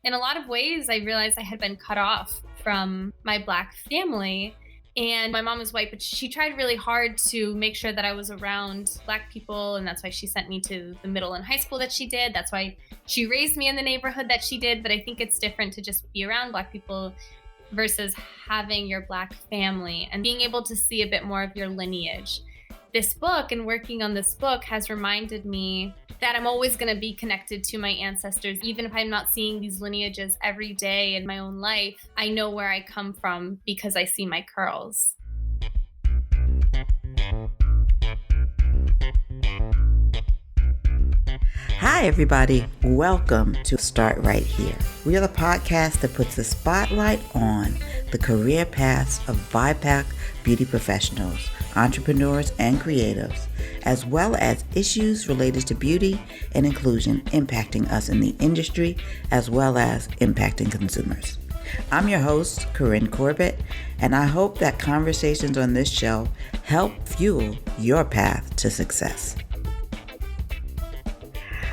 in a lot of ways, I realized I had been cut off from my Black family. And my mom was white, but she tried really hard to make sure that I was around Black people. And that's why she sent me to the middle and high school that she did. That's why she raised me in the neighborhood that she did. But I think it's different to just be around Black people versus having your Black family and being able to see a bit more of your lineage. This book and working on this book has reminded me that I'm always going to be connected to my ancestors. Even if I'm not seeing these lineages every day in my own life, I know where I come from because I see my curls. Hi, everybody. Welcome to Start Right Here. We are the podcast that puts the spotlight on the career paths of BIPOC beauty professionals, entrepreneurs, and creatives, as well as issues related to beauty and inclusion impacting us in the industry, as well as impacting consumers. I'm your host, Corinne Corbett, and I hope that conversations on this show help fuel your path to success.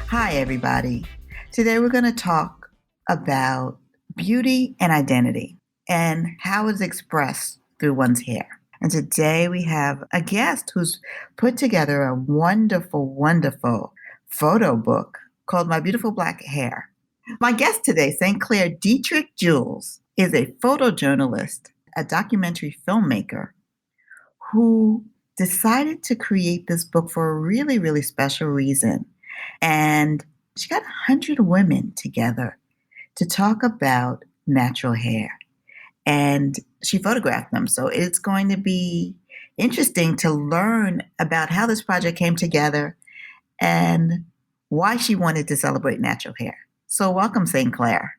Hi, everybody. Today we're going to talk about beauty and identity and how it's expressed through one's hair. And today we have a guest who's put together a wonderful, wonderful photo book called My Beautiful Black Hair. My guest today, Clair Detrick-Jules, is a photojournalist, a documentary filmmaker who decided to create this book for a really, really special reason. And she got 100 women together to talk about natural hair. And she photographed them. So it's going to be interesting to learn about how this project came together and why she wanted to celebrate natural hair. So welcome, Clair.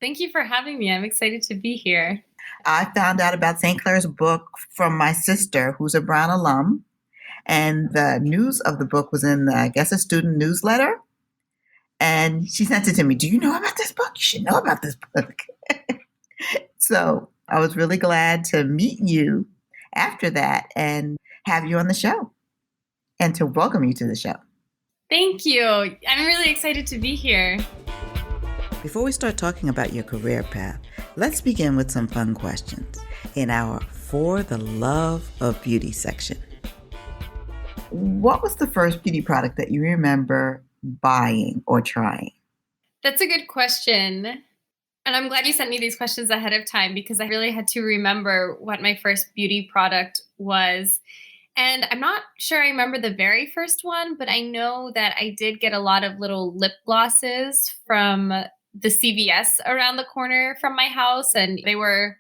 Thank you for having me. I'm excited to be here. I found out about Clair's book from my sister, who's a Brown alum. And the news of the book was in, a student newsletter. And she sent it to me. Do you know about this book? You should know about this book. So I was really glad to meet you after that and have you on the show and to welcome you to the show. Thank you. I'm really excited to be here. Before we start talking about your career path, let's begin with some fun questions in our For the Love of Beauty section. What was the first beauty product that you remember buying or trying? That's a good question. And I'm glad you sent me these questions ahead of time because I really had to remember what my first beauty product was. And I'm not sure I remember the very first one, but I know that I did get a lot of little lip glosses from the CVS around the corner from my house. And they were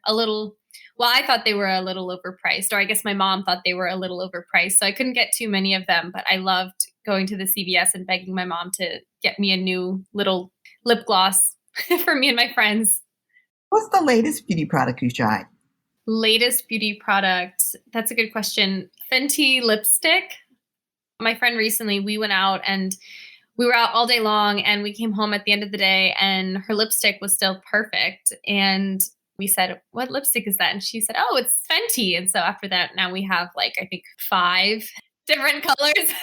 I thought they were a little overpriced, or I guess my mom thought they were a little overpriced. So I couldn't get too many of them, but I loved going to the CVS and begging my mom to get me a new little lip gloss for me and my friends. What's the latest beauty product you tried? Latest beauty product? That's a good question. Fenty lipstick. My friend recently, we went out and we were out all day long and we came home at the end of the day and her lipstick was still perfect. And we said, what lipstick is that? And she said, oh, it's Fenty. And so after that, now we have I think 5 different colors.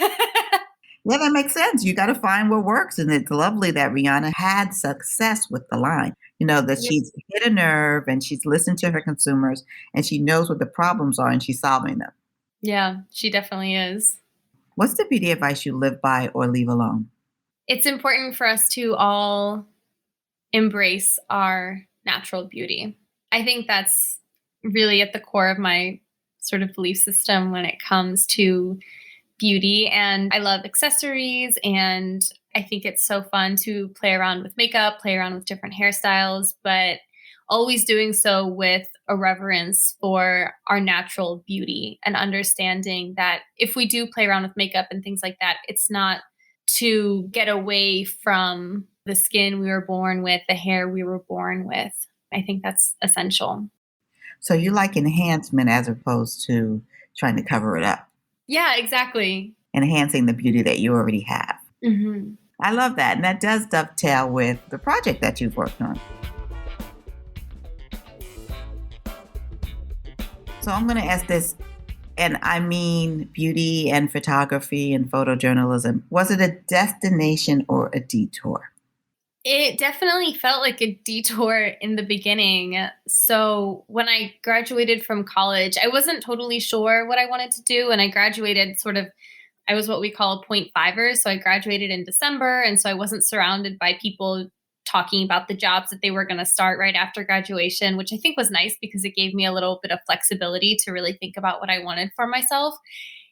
Yeah, that makes sense. You got to find what works. And it's lovely that Rihanna had success with the line. That she's hit a nerve and she's listened to her consumers and she knows what the problems are and she's solving them. Yeah, she definitely is. What's the beauty advice you live by or leave alone? It's important for us to all embrace our natural beauty. I think that's really at the core of my sort of belief system when it comes to beauty. And I love accessories and I think it's so fun to play around with makeup, play around with different hairstyles, but always doing so with a reverence for our natural beauty and understanding that if we do play around with makeup and things like that, it's not to get away from the skin we were born with, the hair we were born with. I think that's essential. So you like enhancement as opposed to trying to cover it up. Yeah, exactly. Enhancing the beauty that you already have. Mm-hmm. I love that. And that does dovetail with the project that you've worked on. So I'm going to ask this, and I mean beauty and photography and photojournalism. Was it a destination or a detour? It definitely felt like a detour in the beginning. So when I graduated from college, I wasn't totally sure what I wanted to do. And I graduated I was what we call a point fiver. So I graduated in December. And so I wasn't surrounded by people talking about the jobs that they were going to start right after graduation, which I think was nice because it gave me a little bit of flexibility to really think about what I wanted for myself.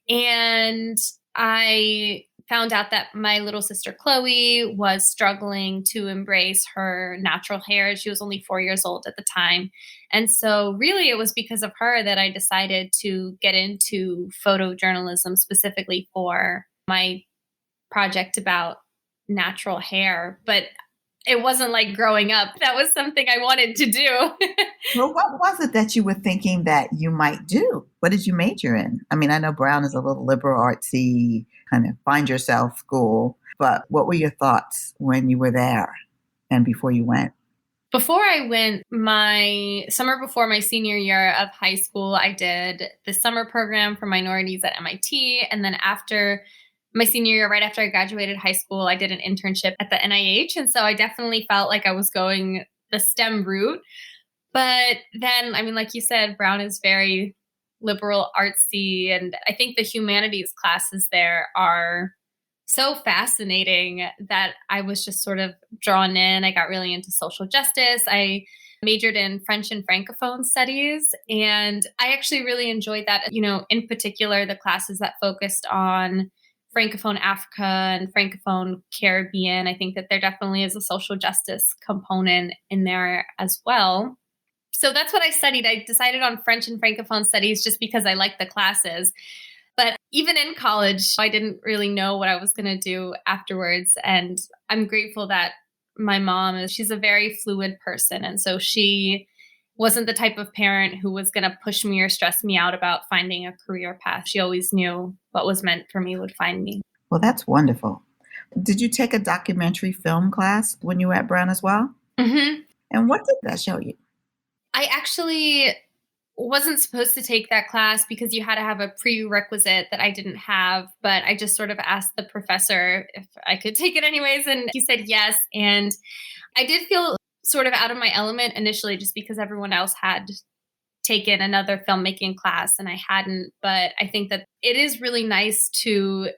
And I found out that my little sister Khloe was struggling to embrace her natural hair. She was only 4 years old at the time. And so really it was because of her that I decided to get into photojournalism specifically for my project about natural hair. But it wasn't like growing up. That was something I wanted to do. Well, what was it that you were thinking that you might do? What did you major in? I mean, I know Brown is a little liberal artsy, kind of find yourself school, but what were your thoughts when you were there and before you went? Before I went, my summer before my senior year of high school, I did the summer program for minorities at MIT. And then after my senior year, right after I graduated high school, I did an internship at the NIH. And so I definitely felt like I was going the STEM route. But then, I mean, like you said, Brown is very liberal artsy. And I think the humanities classes there are so fascinating that I was just sort of drawn in. I got really into social justice. I majored in French and Francophone studies, and I actually really enjoyed that. You know, in particular, the classes that focused on Francophone Africa and Francophone Caribbean. I think that there definitely is a social justice component in there as well. So that's what I studied. I decided on French and Francophone studies just because I liked the classes. But even in college, I didn't really know what I was going to do afterwards. And I'm grateful that my mom, she's a very fluid person. And so she wasn't the type of parent who was going to push me or stress me out about finding a career path. She always knew what was meant for me would find me. Well, that's wonderful. Did you take a documentary film class when you were at Brown as well? Mm-hmm. And what did that show you? I actually wasn't supposed to take that class because you had to have a prerequisite that I didn't have, but I just sort of asked the professor if I could take it anyways, and he said yes. And I did feel sort of out of my element initially just because everyone else had taken another filmmaking class and I hadn't. But I think that it is really nice to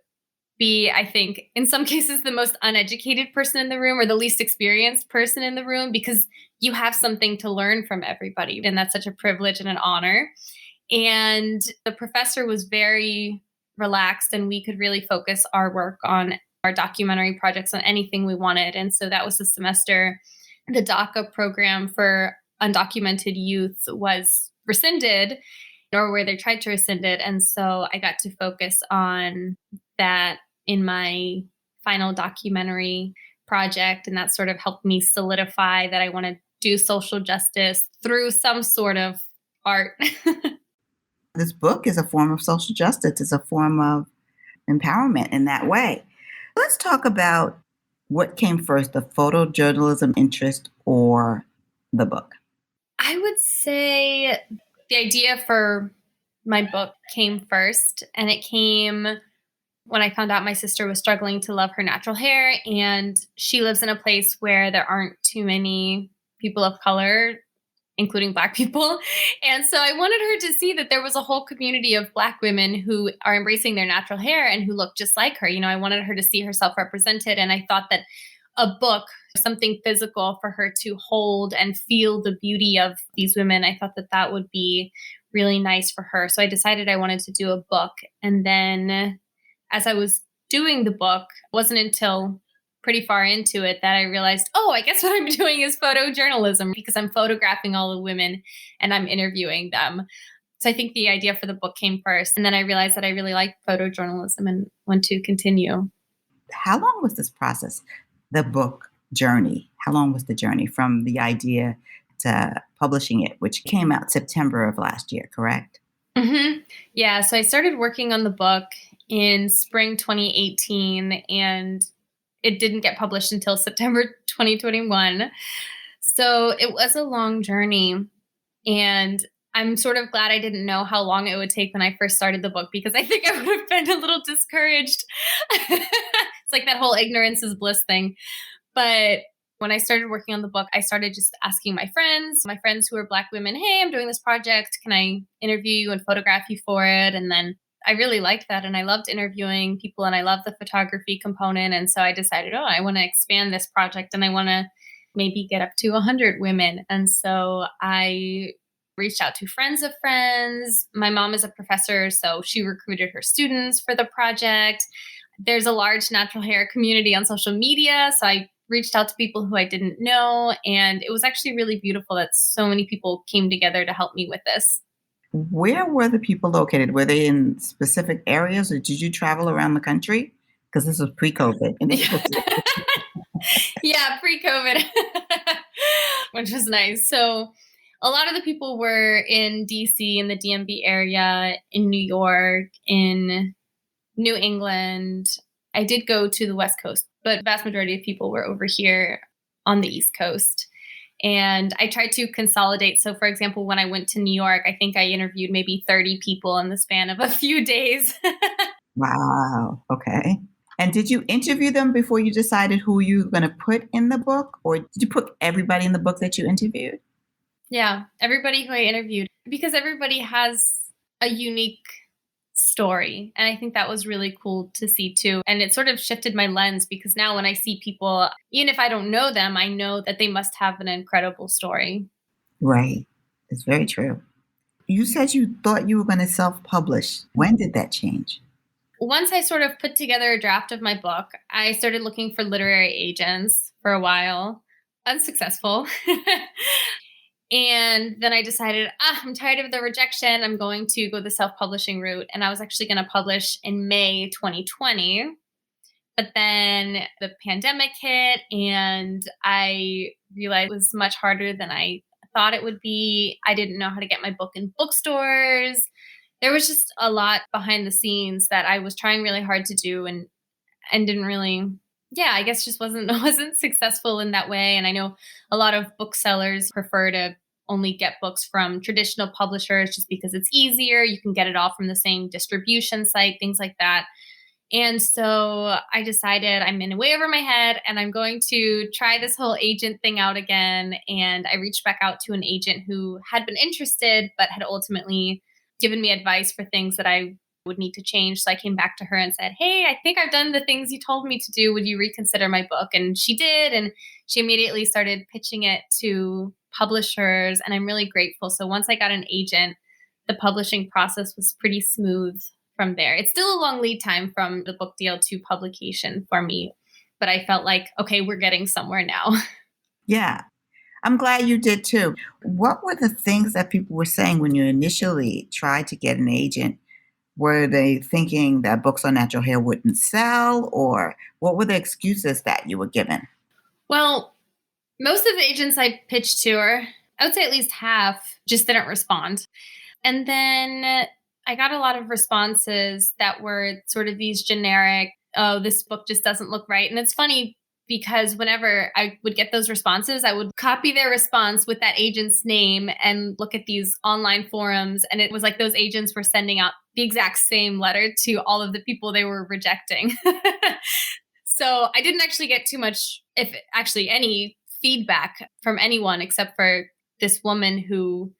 be, I think, in some cases, the most uneducated person in the room or the least experienced person in the room because you have something to learn from everybody. And that's such a privilege and an honor. And the professor was very relaxed and we could really focus our work on our documentary projects on anything we wanted. And so that was the semester. The DACA program for undocumented youth was rescinded, or where they tried to rescind it. And so I got to focus on that in my final documentary project. And that sort of helped me solidify that I want to do social justice through some sort of art. This book is a form of social justice. It's a form of empowerment in that way. Let's talk about what came first, the photojournalism interest or the book? I would say the idea for my book came first, and it came when I found out my sister was struggling to love her natural hair, and she lives in a place where there aren't too many people of color, including Black people. And so I wanted her to see that there was a whole community of Black women who are embracing their natural hair and who look just like her. You know, I wanted her to see herself represented. And I thought that a book, something physical for her to hold and feel the beauty of these women, I thought that that would be really nice for her. So I decided I wanted to do a book. And then as I was doing the book, it wasn't until pretty far into it that I realized, oh, I guess what I'm doing is photojournalism because I'm photographing all the women and I'm interviewing them. So I think the idea for the book came first. And then I realized that I really liked photojournalism and want to continue. How long was this process, the book journey? How long was the journey from the idea to publishing it, which came out September of last year, correct? Mm-hmm. Yeah. So I started working on the book in spring 2018 and it didn't get published until September 2021. So it was a long journey. And I'm sort of glad I didn't know how long it would take when I first started the book, because I think I would have been a little discouraged. It's like that whole ignorance is bliss thing. But When I started working on the book, I started just asking my friends who are Black women, hey, I'm doing this project. Can I interview you and photograph you for it? And then I really liked that. And I loved interviewing people and I love the photography component. And so I decided, I want to expand this project and I want to maybe get up to 100 women. And so I reached out to friends of friends. My mom is a professor, so she recruited her students for the project. There's a large natural hair community on social media. So I reached out to people who I didn't know. And it was actually really beautiful that so many people came together to help me with this. Where were the people located? Were they in specific areas or did you travel around the country? Because this was pre-COVID. Yeah, pre-COVID, which was nice. So a lot of the people were in DC, in the DMV area, in New York, in New England. I did go to the West Coast, but the vast majority of people were over here on the East Coast. And I tried to consolidate. So, for example, when I went to New York, I think I interviewed maybe 30 people in the span of a few days. Wow. Okay. And did you interview them before you decided who you were going to put in the book? Or did you put everybody in the book that you interviewed? Yeah, everybody who I interviewed, because everybody has a unique story. And I think that was really cool to see too. And it sort of shifted my lens because now when I see people, even if I don't know them, I know that they must have an incredible story. Right. It's very true. You said you thought you were going to self-publish. When did that change? Once I sort of put together a draft of my book, I started looking for literary agents for a while, unsuccessful. And then I decided, I'm tired of the rejection. I'm going to go the self-publishing route. And I was actually going to publish in May 2020. But then the pandemic hit and I realized it was much harder than I thought it would be. I didn't know how to get my book in bookstores. There was just a lot behind the scenes that I was trying really hard to do and didn't really, I guess just wasn't successful in that way. And I know a lot of booksellers prefer to only get books from traditional publishers just because it's easier. You can get it all from the same distribution site, things like that. And so I decided I'm in way over my head and I'm going to try this whole agent thing out again. And I reached back out to an agent who had been interested, but had ultimately given me advice for things that I would need to change. So I came back to her and said, hey, I think I've done the things you told me to do. Would you reconsider my book? And she did. And she immediately started pitching it to publishers. And I'm really grateful. So once I got an agent, the publishing process was pretty smooth from there. It's still a long lead time from the book deal to publication for me. But I felt like, okay, we're getting somewhere now. Yeah. I'm glad you did too. What were the things that people were saying when you initially tried to get an agent? Were they thinking that books on natural hair wouldn't sell, or what were the excuses that you were given? Well, most of the agents I pitched to, or I would say at least half, just didn't respond. And then I got a lot of responses that were sort of these generic, oh, this book just doesn't look right. And it's funny because whenever I would get those responses, I would copy their response with that agent's name and look at these online forums. And it was like those agents were sending out the exact same letter to all of the people they were rejecting. So I didn't actually get too much, if actually any, feedback from anyone except for this woman who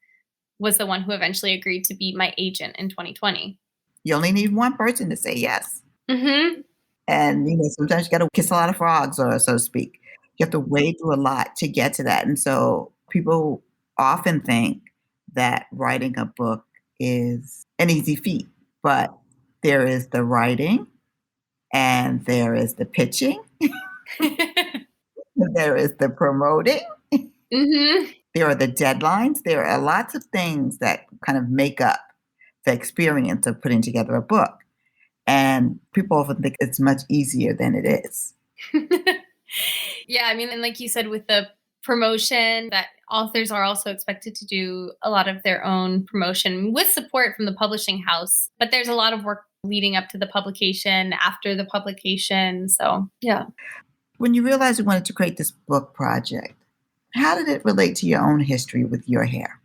was the one who eventually agreed to be my agent in 2020. You only need one person to say yes. Mm-hmm. And, sometimes you got to kiss a lot of frogs, or so to speak. You have to wade through a lot to get to that. And so people often think that writing a book is an easy feat, but there is the writing and there is the pitching. There is the promoting. Mm-hmm. There are the deadlines. There are lots of things that kind of make up the experience of putting together a book. And people often think it's much easier than it is. Yeah, I mean, and like you said, with the promotion, that authors are also expected to do a lot of their own promotion with support from the publishing house. But there's a lot of work leading up to the publication, after the publication. So, yeah. When you realized you wanted to create this book project, how did it relate to your own history with your hair?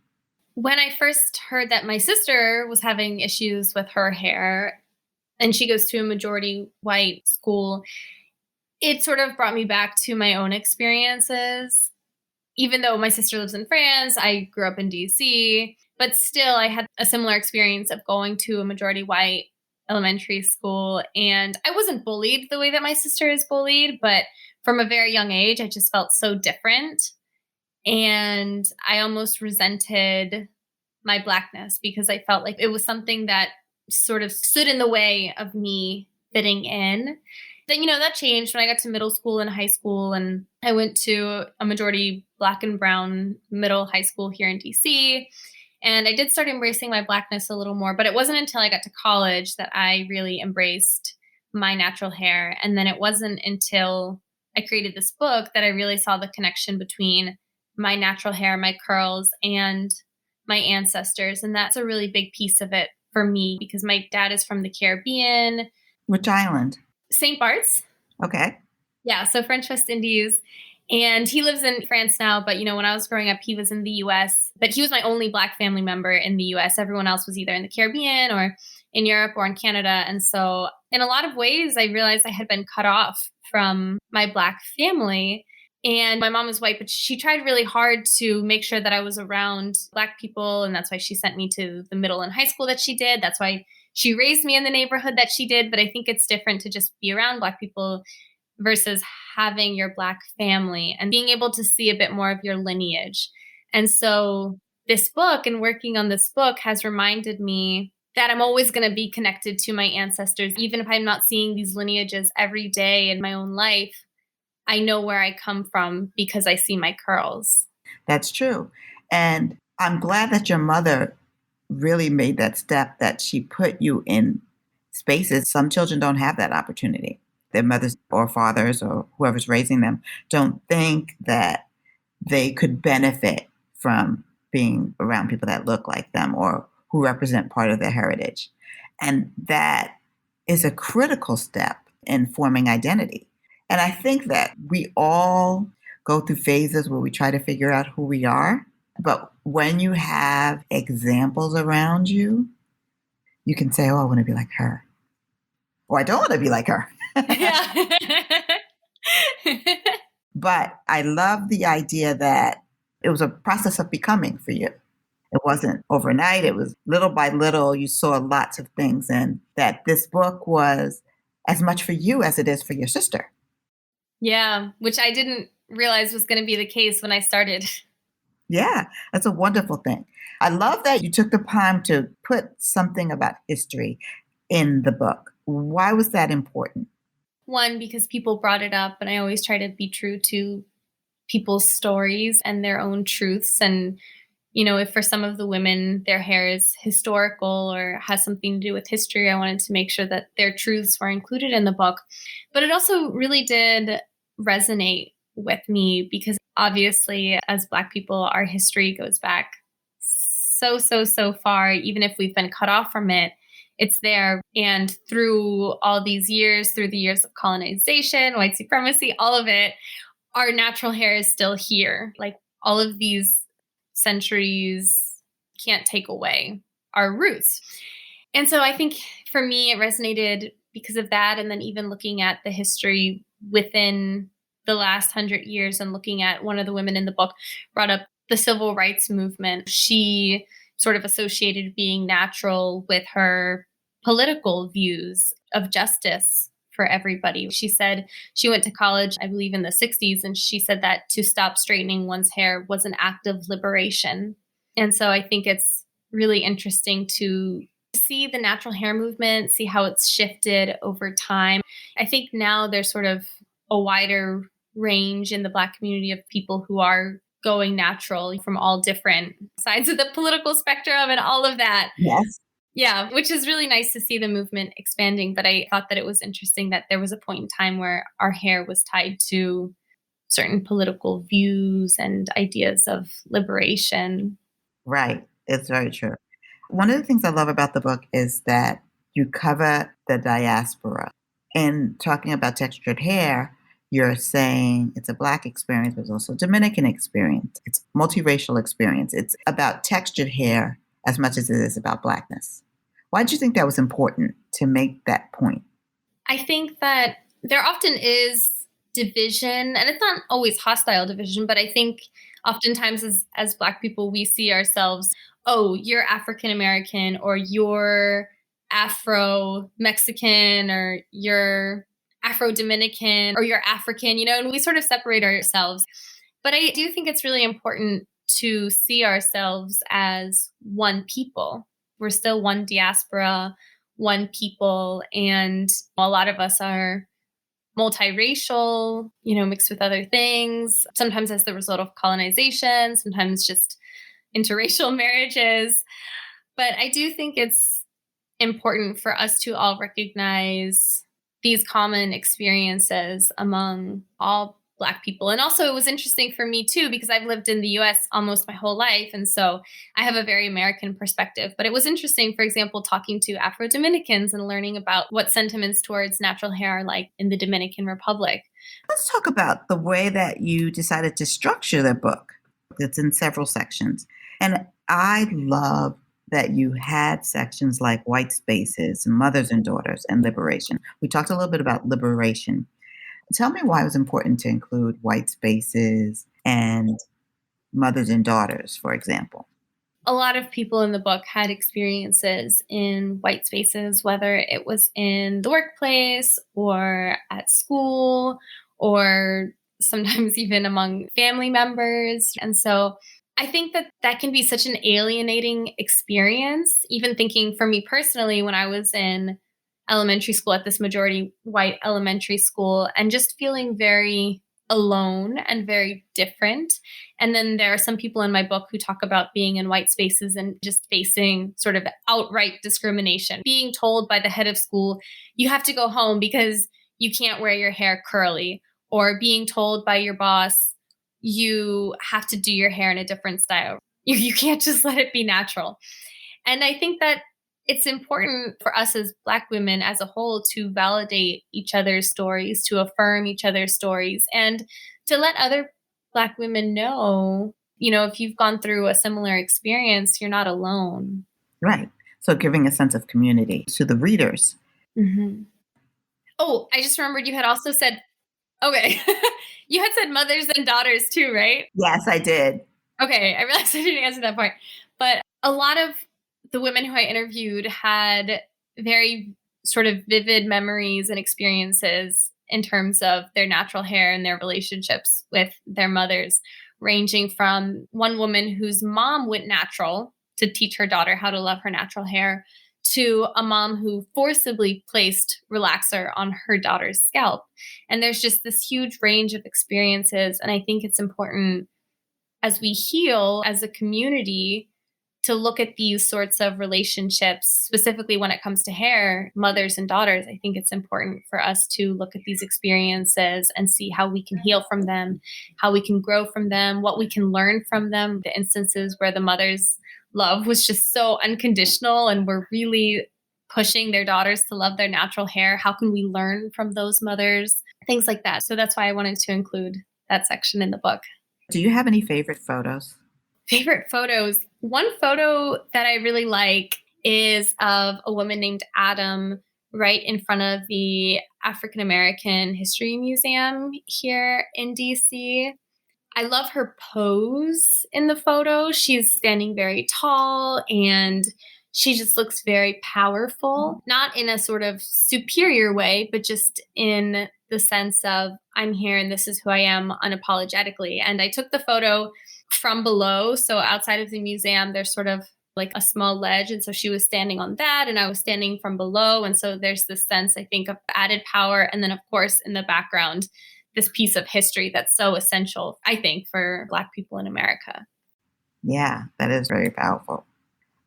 When I first heard that my sister was having issues with her hair, and she goes to a majority white school, it sort of brought me back to my own experiences. Even though my sister lives in France, I grew up in DC, but still I had a similar experience of going to a majority white elementary school. And I wasn't bullied the way that my sister is bullied, but from a very young age, I just felt so different. And I almost resented my Blackness because I felt like it was something that sort of stood in the way of me fitting in. Then, that changed when I got to middle school and high school, and I went to a majority Black and brown middle high school here in DC. And I did start embracing my Blackness a little more, but it wasn't until I got to college that I really embraced my natural hair. And then it wasn't until I created this book that I really saw the connection between my natural hair, my curls, and my ancestors. And that's a really big piece of it for me because my dad is from the Caribbean. Which island? St. Bart's. Okay. Yeah, so French West Indies. And he lives in France now, but when I was growing up, he was in the US, but he was my only Black family member in the US. Everyone else was either in the Caribbean or in Europe or in Canada. And so in a lot of ways, I realized I had been cut off from my Black family. And my mom was white, but she tried really hard to make sure that I was around Black people. And that's why she sent me to the middle and high school that she did. That's why she raised me in the neighborhood that she did. But I think it's different to just be around Black people versus having your Black family and being able to see a bit more of your lineage. And so this book and working on this book has reminded me that I'm always going to be connected to my ancestors. Even if I'm not seeing these lineages every day in my own life, I know where I come from because I see my curls. That's true. And I'm glad that your mother really made that step, that she put you in spaces. Some children don't have that opportunity. Their mothers or fathers or whoever's raising them don't think that they could benefit from being around people that look like them or who represent part of their heritage. And that is a critical step in forming identity. And I think that we all go through phases where we try to figure out who we are. But when you have examples around you, you can say, oh, I want to be like her. Or I don't want to be like her. But I love the idea that it was a process of becoming for you. It wasn't overnight. It was little by little. You saw lots of things, and that this book was as much for you as it is for your sister. Yeah, which I didn't realize was going to be the case when I started. Yeah, that's a wonderful thing. I love that you took the time to put something about history in the book. Why was that important? One, because people brought it up, and I always try to be true to people's stories and their own truths. And, if for some of the women, their hair is historical or has something to do with history, I wanted to make sure that their truths were included in the book. But it also really did resonate with me because obviously, as Black people, our history goes back so far. Even if we've been cut off from it, it's there. And through all these years, through the years of colonization, white supremacy, all of it, our natural hair is still here. Like all of these centuries can't take away our roots. And so I think for me, it resonated because of that. And then even looking at the history within the last 100 years and looking at one of the women in the book brought up the civil rights movement. She sort of associated being natural with her political views of justice for everybody. She said she went to college, I believe in the 60s, and she said that to stop straightening one's hair was an act of liberation. And so I think it's really interesting to see the natural hair movement, see how it's shifted over time. I think now there's sort of a wider range in the Black community of people who are going natural from all different sides of the political spectrum and all of that. Yes. Yeah, which is really nice to see the movement expanding. But I thought that it was interesting that there was a point in time where our hair was tied to certain political views and ideas of liberation. Right. It's very true. One of the things I love about the book is that you cover the diaspora. In talking about textured hair, you're saying it's a Black experience, but it's also a Dominican experience. It's a multiracial experience. It's about textured hair as much as it is about Blackness. Why did you think that was important to make that point? I think that there often is division, and it's not always hostile division, but I think oftentimes as Black people, we see ourselves, oh, you're African American, or you're Afro Mexican, or you're Afro Dominican, or you're African, and we sort of separate ourselves. But I do think it's really important to see ourselves as one people. We're still one diaspora, one people, and a lot of us are multiracial, mixed with other things, sometimes as the result of colonization, sometimes just interracial marriages. But I do think it's important for us to all recognize these common experiences among all Black people. And also it was interesting for me too, because I've lived in the US almost my whole life. And so I have a very American perspective. But it was interesting, for example, talking to Afro-Dominicans and learning about what sentiments towards natural hair are like in the Dominican Republic. Let's talk about the way that you decided to structure the book. It's in several sections. And I love that you had sections like white spaces, mothers and daughters, and liberation. We talked a little bit about liberation. Tell me why it was important to include white spaces and mothers and daughters, for example. A lot of people in the book had experiences in white spaces, whether it was in the workplace or at school or sometimes even among family members. And so I think that can be such an alienating experience, even thinking for me personally, when I was in elementary school at this majority white elementary school, and just feeling very alone and very different. And then there are some people in my book who talk about being in white spaces and just facing sort of outright discrimination, being told by the head of school, you have to go home because you can't wear your hair curly, or being told by your boss, you have to do your hair in a different style. You can't just let it be natural. And I think that it's important for us as Black women as a whole to validate each other's stories, to affirm each other's stories, and to let other Black women know, if you've gone through a similar experience, you're not alone. Right. So giving a sense of community to the readers. Mm-hmm. Oh, I just remembered you had also said, okay, you had said mothers and daughters too, right? Yes, I did. Okay, I realized I didn't answer that part. But a lot of the women who I interviewed had very sort of vivid memories and experiences in terms of their natural hair and their relationships with their mothers, ranging from one woman whose mom went natural to teach her daughter how to love her natural hair, to a mom who forcibly placed relaxer on her daughter's scalp. And there's just this huge range of experiences. And I think it's important as we heal as a community to look at these sorts of relationships, specifically when it comes to hair, mothers and daughters. I think it's important for us to look at these experiences and see how we can heal from them, how we can grow from them, what we can learn from them, the instances where the mother's love was just so unconditional and were really pushing their daughters to love their natural hair. How can we learn from those mothers? Things like that. So that's why I wanted to include that section in the book. Do you have any favorite photos? Favorite photos. One photo that I really like is of a woman named Adam right in front of the African American History Museum here in DC. I love her pose in the photo. She's standing very tall and she just looks very powerful, not in a sort of superior way, but just in the sense of I'm here and this is who I am unapologetically. And I took the photo from below. So outside of the museum, there's sort of like a small ledge. And so she was standing on that and I was standing from below. And so there's this sense, I think, of added power. And then, of course, in the background, this piece of history that's so essential, I think, for Black people in America. Yeah, that is very powerful.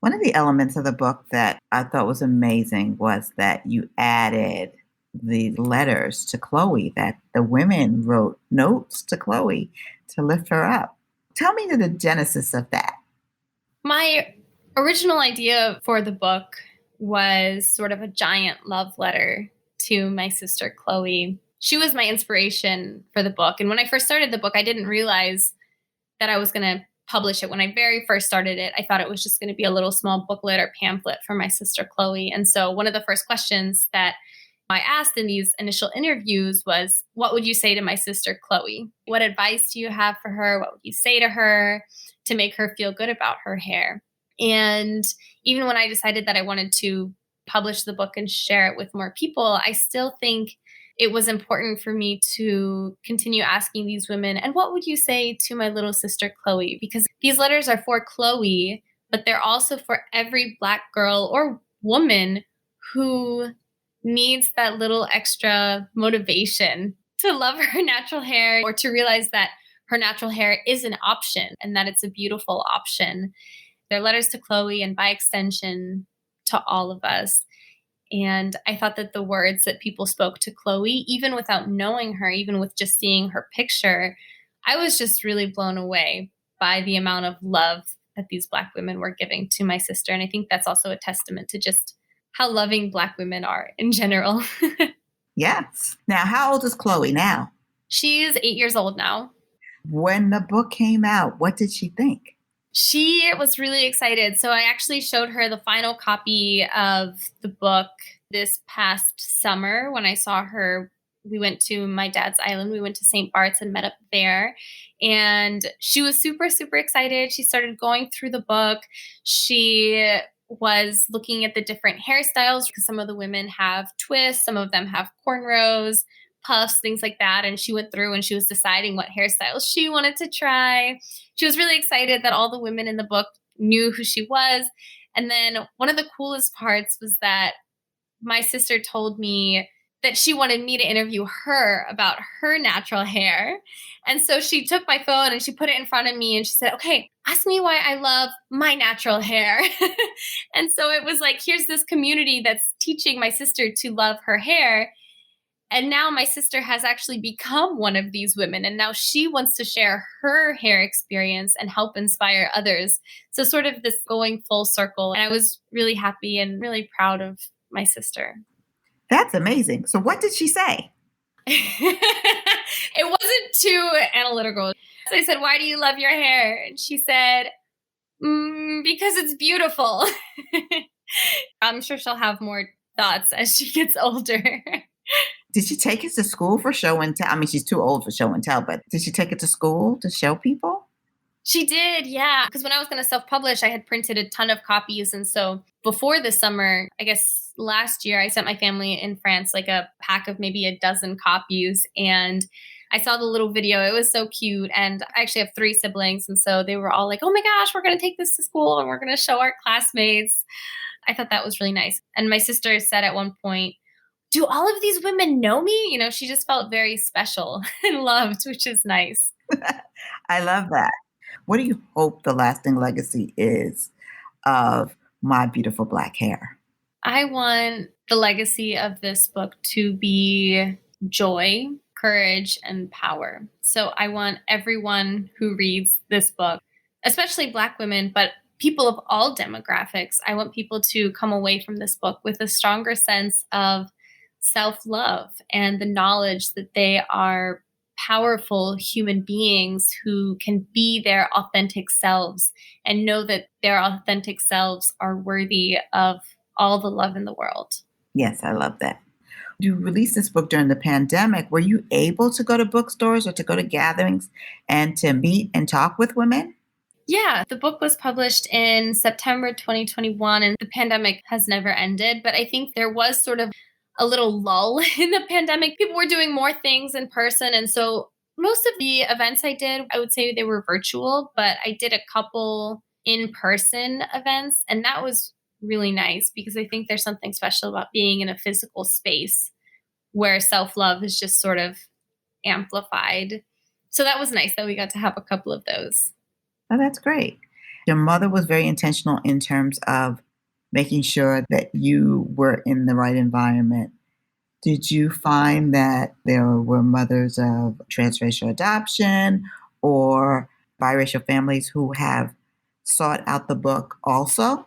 One of the elements of the book that I thought was amazing was that you added the letters to Khloe, that the women wrote notes to Khloe to lift her up. Tell me the genesis of that. My original idea for the book was sort of a giant love letter to my sister, Khloe. She was my inspiration for the book. And when I first started the book, I didn't realize that I was going to publish it. When I very first started it, I thought it was just going to be a little small booklet or pamphlet for my sister, Khloe. And so one of the first questions that I asked in these initial interviews was, what would you say to my sister, Khloe? What advice do you have for her? What would you say to her to make her feel good about her hair? And even when I decided that I wanted to publish the book and share it with more people, I still think it was important for me to continue asking these women, and what would you say to my little sister, Khloe? Because these letters are for Khloe, but they're also for every Black girl or woman who needs that little extra motivation to love her natural hair, or to realize that her natural hair is an option and that it's a beautiful option. They're letters to Khloe and by extension to all of us. And I thought that the words that people spoke to Khloe, even without knowing her, even with just seeing her picture, I was just really blown away by the amount of love that these Black women were giving to my sister. And I think that's also a testament to just how loving Black women are in general. Yes. Now, how old is Khloe now? She's 8 years old now. When the book came out, what did she think? She was really excited. So I actually showed her the final copy of the book this past summer when I saw her. We went to my dad's island. We went to St. Bart's and met up there. And she was super, super excited. She started going through the book. She was looking at the different hairstyles because some of the women have twists, some of them have cornrows, puffs, things like that. And she went through and she was deciding what hairstyles she wanted to try. She was really excited that all the women in the book knew who she was. And then one of the coolest parts was that my sister told me that she wanted me to interview her about her natural hair. And so she took my phone and she put it in front of me and she said, okay, ask me why I love my natural hair. And so it was like, here's this community that's teaching my sister to love her hair. And now my sister has actually become one of these women. And now she wants to share her hair experience and help inspire others. So sort of this going full circle. And I was really happy and really proud of my sister. That's amazing. So what did she say? It wasn't too analytical. So I said, why do you love your hair? And she said, because it's beautiful. I'm sure she'll have more thoughts as she gets older. Did she take it to school for show and tell? I mean, she's too old for show and tell, but did she take it to school to show people? She did, yeah. Because when I was going to self-publish, I had printed a ton of copies. And so before the summer, I guess last year, I sent my family in France like a pack of maybe a dozen copies. And I saw the little video. It was so cute. And I actually have 3 siblings. And so they were all like, oh my gosh, we're going to take this to school and we're going to show our classmates. I thought that was really nice. And my sister said at one point, do all of these women know me? You know, she just felt very special and loved, which is nice. I love that. What do you hope the lasting legacy is of My Beautiful Black Hair? I want the legacy of this book to be joy, courage, and power. So I want everyone who reads this book, especially Black women, but people of all demographics, I want people to come away from this book with a stronger sense of self-love and the knowledge that they are powerful human beings who can be their authentic selves and know that their authentic selves are worthy of all the love in the world. Yes, I love that. You released this book during the pandemic. Were you able to go to bookstores or to go to gatherings and to meet and talk with women? Yeah, the book was published in September 2021, and the pandemic has never ended. But I think there was sort of a little lull in the pandemic. People were doing more things in person. And so most of the events I did, I would say they were virtual, but I did a couple in-person events. And that was really nice because I think there's something special about being in a physical space where self-love is just sort of amplified. So that was nice that we got to have a couple of those. Oh, that's great. Your mother was very intentional in terms of making sure that you were in the right environment. Did you find that there were mothers of transracial adoption or biracial families who have sought out the book also?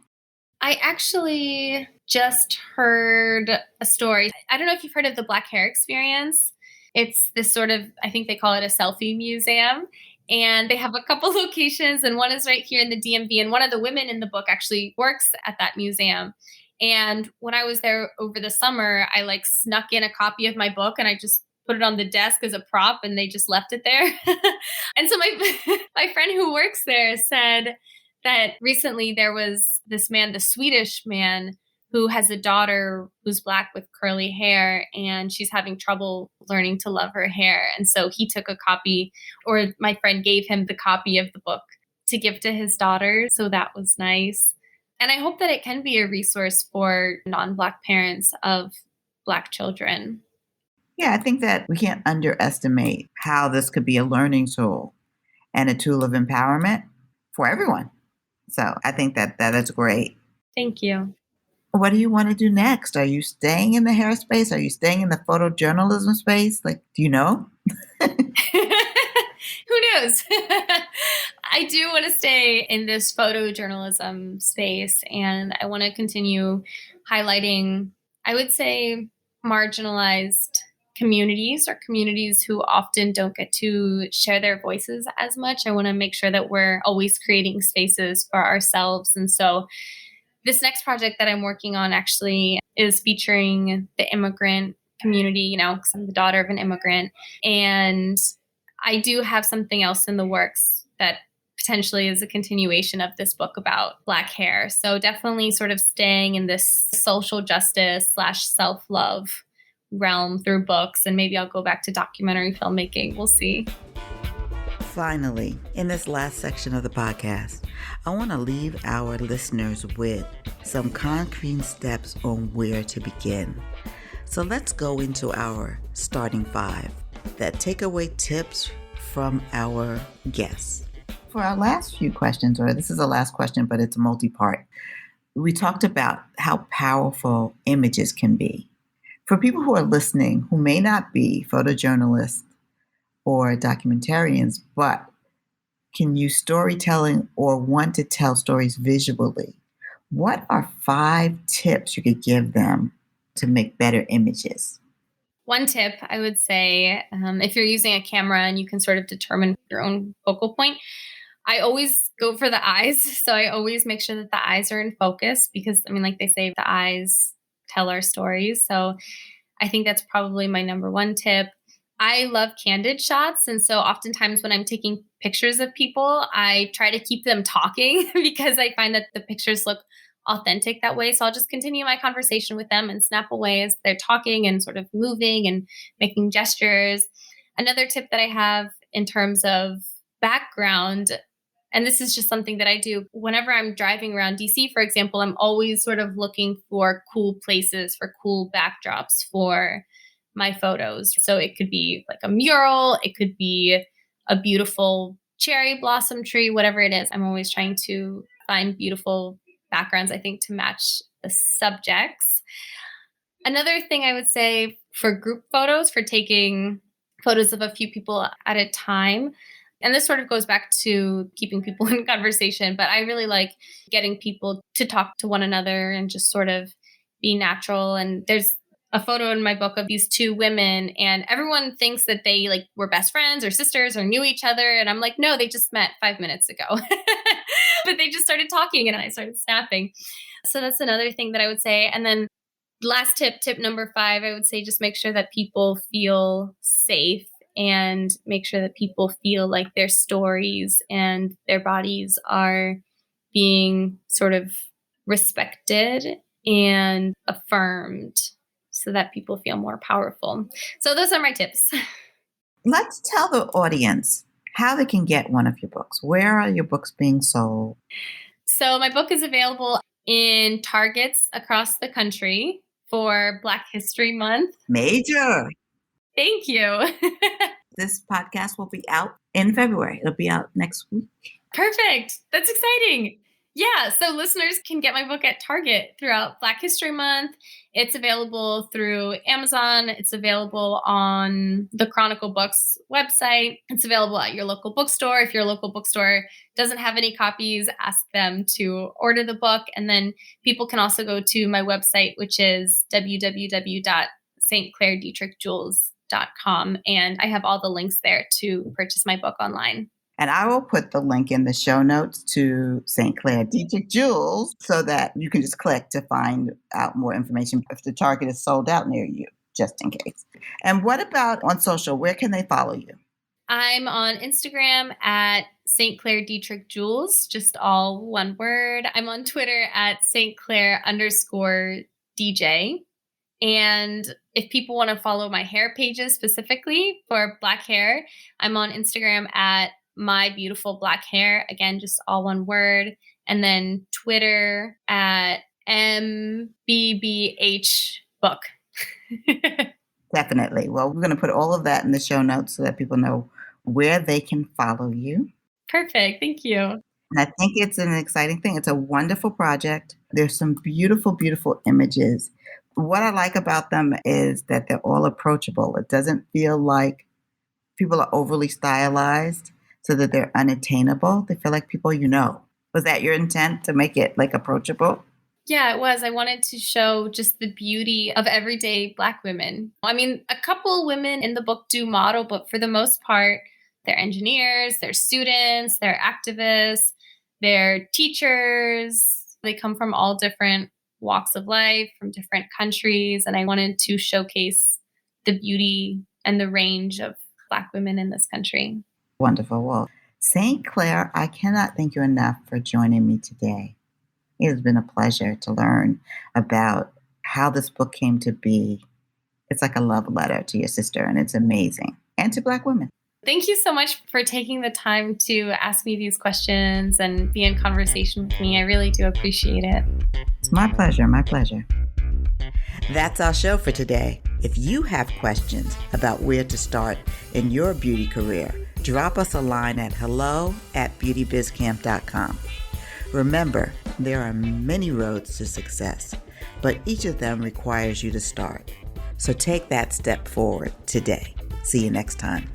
I actually just heard a story. I don't know if you've heard of the Black Hair Experience. It's this sort of, I think they call it a selfie museum. And they have a couple locations, and one is right here in the DMV. And one of the women in the book actually works at that museum. And when I was there over the summer, I like snuck in a copy of my book and I just put it on the desk as a prop and they just left it there. And so my friend who works there said that recently there was this man, the Swedish man, who has a daughter who's Black with curly hair, and she's having trouble learning to love her hair. And so he took a copy, or my friend gave him the copy of the book to give to his daughter. So that was nice. And I hope that it can be a resource for non-Black parents of Black children. Yeah, I think that we can't underestimate how this could be a learning tool and a tool of empowerment for everyone. So I think that is great. Thank you. What do you want to do next? Are you staying in the hair space? Are you staying in the photojournalism space? Like, do you know? Who knows? I do want to stay in this photojournalism space, and I want to continue highlighting, I would say, marginalized communities or communities who often don't get to share their voices as much. I want to make sure that we're always creating spaces for ourselves. And so this next project that I'm working on actually is featuring the immigrant community, because I'm the daughter of an immigrant. And I do have something else in the works that potentially is a continuation of this book about Black hair. So definitely sort of staying in this social justice / self-love realm through books. And maybe I'll go back to documentary filmmaking. We'll see. Finally, in this last section of the podcast, I want to leave our listeners with some concrete steps on where to begin. So let's go into our starting 5 that takeaway tips from our guests. For our last few questions, or this is the last question, but it's multi-part, we talked about how powerful images can be. For people who are listening who may not be photojournalists or documentarians, but can use storytelling or want to tell stories visually, what are 5 tips you could give them to make better images? One tip I would say, if you're using a camera and you can sort of determine your own focal point, I always go for the eyes. So I always make sure that the eyes are in focus because, like they say, the eyes tell our stories. So I think that's probably my number one tip. I love candid shots. And so oftentimes when I'm taking pictures of people, I try to keep them talking because I find that the pictures look authentic that way. So I'll just continue my conversation with them and snap away as they're talking and sort of moving and making gestures. Another tip that I have in terms of background, and this is just something that I do whenever I'm driving around DC, for example, I'm always sort of looking for cool places, for cool backdrops for my photos. So it could be like a mural, it could be a beautiful cherry blossom tree, whatever it is. I'm always trying to find beautiful backgrounds, I think, to match the subjects. Another thing I would say for group photos, for taking photos of a few people at a time, and this sort of goes back to keeping people in conversation, but I really like getting people to talk to one another and just sort of be natural. And there's a photo in my book of these 2 women, and everyone thinks that they were best friends or sisters or knew each other. And I'm like, no, they just met 5 minutes ago, but they just started talking and I started snapping. So that's another thing that I would say. And then last tip number 5, I would say just make sure that people feel safe and make sure that people feel like their stories and their bodies are being sort of respected and affirmed, so that people feel more powerful. So those are my tips. Let's tell the audience how they can get one of your books. Where are your books being sold? So my book is available in Targets across the country for Black History Month. Major. Thank you. This podcast will be out in February. It'll be out next week. Perfect. That's exciting. Yeah, so listeners can get my book at Target throughout Black History Month. It's available through Amazon. It's available on the Chronicle Books website. It's available at your local bookstore. If your local bookstore doesn't have any copies, ask them to order the book. And then people can also go to my website, which is www.clairdetrick-jules.com. And I have all the links there to purchase my book online. And I will put the link in the show notes to St. Clair Detrick-Jules so that you can just click to find out more information if the Target is sold out near you, just in case. And what about on social? Where can they follow you? I'm on Instagram at St. Clair Detrick-Jules, just all one word. I'm on Twitter at St. Clair_DJ. And if people want to follow my hair pages specifically for black hair, I'm on Instagram at My Beautiful Black Hair. Again, just all one word. And then Twitter at MBBH Book. Definitely. Well, we're going to put all of that in the show notes so that people know where they can follow you. Perfect. Thank you. And I think it's an exciting thing. It's a wonderful project. There's some beautiful, beautiful images. What I like about them is that they're all approachable. It doesn't feel like people are overly stylized so that they're unattainable. They feel like people you know. Was that your intent, to make it like approachable? Yeah, it was. I wanted to show just the beauty of everyday Black women. I mean, a couple women in the book do model, but for the most part, they're engineers, they're students, they're activists, they're teachers. They come from all different walks of life, from different countries. And I wanted to showcase the beauty and the range of Black women in this country. Wonderful. Well, St. Clair, I cannot thank you enough for joining me today. It has been a pleasure to learn about how this book came to be. It's like a love letter to your sister, and it's amazing. And to Black women. Thank you so much for taking the time to ask me these questions and be in conversation with me. I really do appreciate it. It's my pleasure. My pleasure. That's our show for today. If you have questions about where to start in your beauty career, drop us a line at hello@beautybizcamp.com. Remember, there are many roads to success, but each of them requires you to start. So take that step forward today. See you next time.